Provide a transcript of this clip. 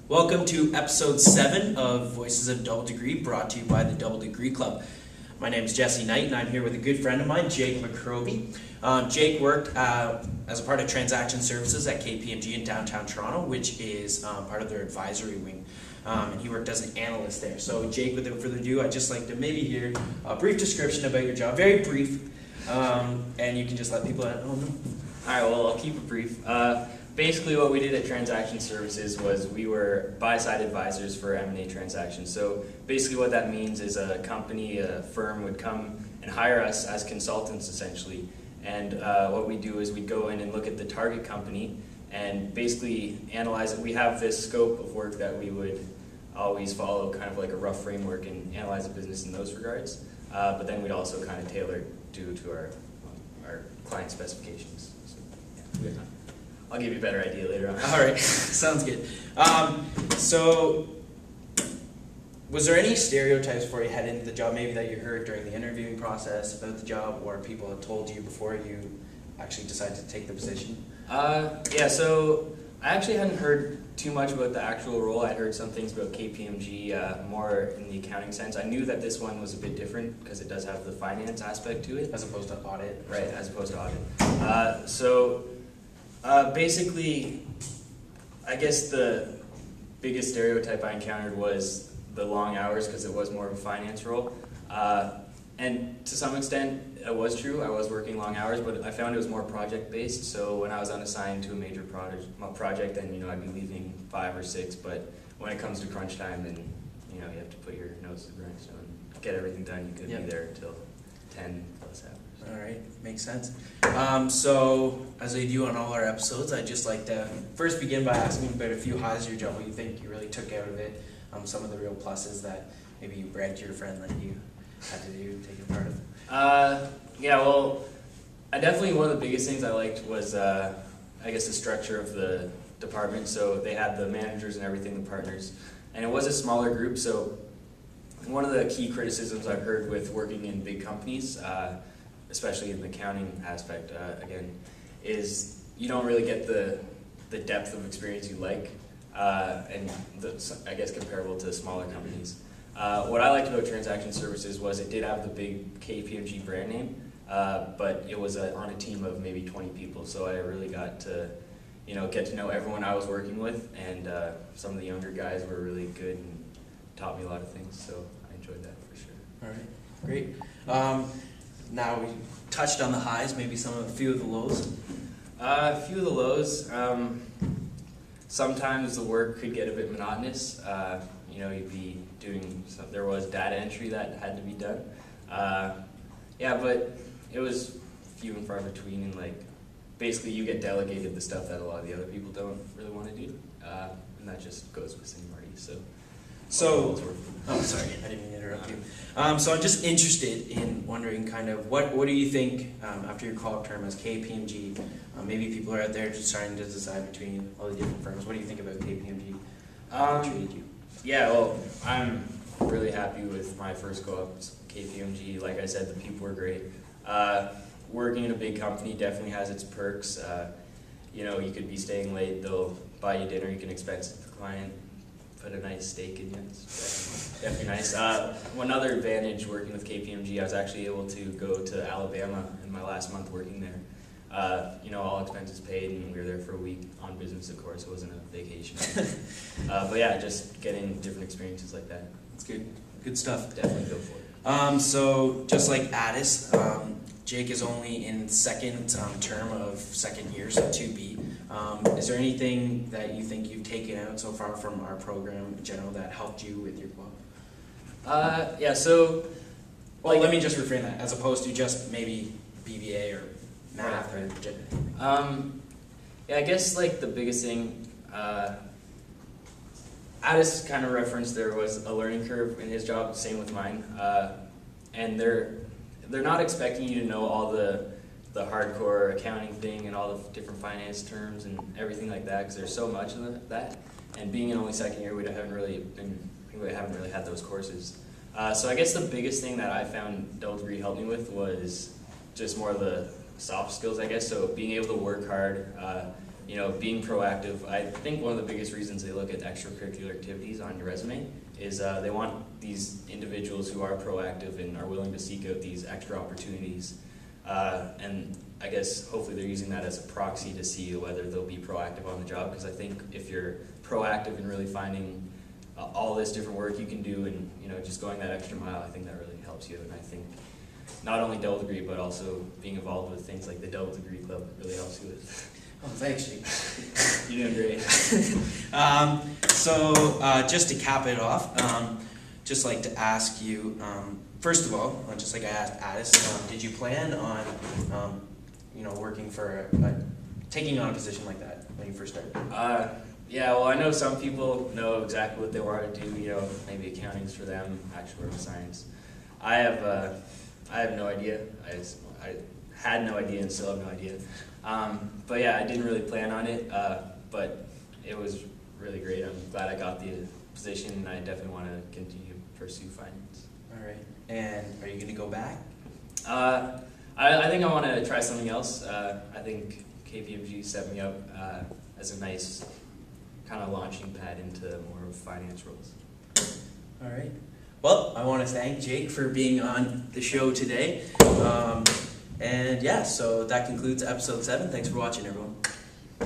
Welcome to episode 7 of Voices of Double Degree, brought to you by the Double Degree Club. My name is Jesse Knight, and I'm here with a good friend of mine, Jake McCrovey. Jake worked as a part of transaction services at KPMG in downtown Toronto, which is part of their advisory wing. And he worked as an analyst there. So Jake, without further ado, I'd just like to maybe hear a brief description about your job, very brief, and you can just let people know. All right, well, I'll keep it brief. Basically, what we did at Transaction Services was we were buy-side advisors for M&A transactions. So basically what that means is a company, a firm would come and hire us as consultants, essentially. And what we do is we go in and look at the target company and basically analyze it. We have this scope of work that we would always follow, kind of like a rough framework, and analyze the business in those regards. But then we'd also kind of tailor it due to our client specifications. So, yeah, we have time. I'll give you a better idea later on. All right, sounds good. So, was there any stereotypes before you head into the job, maybe that you heard during the interviewing process about the job, or people had told you before you actually decided to take the position? Yeah, so I actually hadn't heard too much about the actual role. I'd heard some things about KPMG, more in the accounting sense. I knew that this one was a bit different because it does have the finance aspect to it. As opposed to audit? Right, as opposed to audit. Basically, I guess the biggest stereotype I encountered was the long hours, because it was more of a finance role. And to some extent, it was true. I was working long hours, but I found it was more project-based. So when I was unassigned to a major project, then I'd be leaving 5 or 6. But when it comes to crunch time, then you have to put your nose to the grindstone, get everything done. You could be there until 10 plus hours. All right, makes sense. So, as I do on all our episodes, I'd just like to first begin by asking about a few highs of your job, what you think you really took out of it, some of the real pluses that maybe you bragged to your friend that you had to do, take part of. Yeah, well, one of the biggest things I liked was, I guess, the structure of the department. So they had the managers and everything, the partners, and it was a smaller group. So one of the key criticisms I've heard with working in big companies, especially in the accounting aspect, again, is you don't really get the depth of experience you like, and I guess comparable to smaller companies. What I liked about Transaction Services was it did have the big KPMG brand name, but it was on a team of maybe 20 people, so I really got to get to know everyone I was working with, and some of the younger guys were really good and taught me a lot of things, so I enjoyed that for sure. All right, great. Now we touched on the highs, maybe a few of the lows. A few of the lows. Sometimes the work could get a bit monotonous. You'd be doing there was data entry that had to be done. Yeah, but it was few and far between, and basically you get delegated the stuff that a lot of the other people don't really want to do, and that just goes with seniority. So, oh, sorry, I didn't mean to interrupt you. So I'm just interested in wondering kind of what do you think after your call-up term as KPMG, maybe people are out there just trying to decide between all the different firms. What do you think about KPMG? How they treated you? Yeah, well, I'm really happy with my first go-up KPMG. Like I said, the people were great. Working in a big company definitely has its perks. You could be staying late, they'll buy you dinner, you can expense it to the client. Put a nice steak in you. It's definitely nice. One other advantage working with KPMG, I was actually able to go to Alabama in my last month working there. All expenses paid, and we were there for a week on business, of course. It wasn't a vacation. But yeah, just getting different experiences like that. That's good. Good stuff. Definitely go for it. So just like Addis, Jake is only in second term of second year, so 2B. Is there anything that you think you've taken out so far from our program in general that helped you with your club? Yeah, so... Well, let me just reframe that, as opposed to just maybe BBA or math or... Yeah, I guess the biggest thing... Addis kind of referenced there was a learning curve in his job, same with mine. And they're not expecting you to know all the hardcore accounting thing and all the different finance terms and everything like that, because there's so much of that. And being in only second year, we haven't really had those courses. So I guess the biggest thing that I found Double Degree helped me with was just more of the soft skills, I guess. So being able to work hard, being proactive. I think one of the biggest reasons they look at extracurricular activities on your resume is they want these individuals who are proactive and are willing to seek out these extra opportunities. And I guess hopefully they're using that as a proxy to see whether they'll be proactive on the job, because I think if you're proactive in really finding all this different work you can do and just going that extra mile, I think that really helps you. And I think not only double degree, but also being involved with things like the double degree club really helps you with. Oh, thanks, Jake. You're doing great. Just to cap it off, just like to ask you, first of all, just like I asked Addis, did you plan on, working for, taking on a position like that when you first started? Yeah, well, I know some people know exactly what they want to do, maybe accounting's for them, actuarial science. I have no idea. I had no idea and still have no idea. But yeah, I didn't really plan on it, but it was really great. I'm glad I got the position, and I definitely want to continue to pursue finance. All right. And are you going to go back? I think I want to try something else. I think KPMG set me up as a nice kind of launching pad into more finance roles. All right. Well, I want to thank Jake for being on the show today. And yeah, so that concludes episode 7. Thanks for watching, everyone.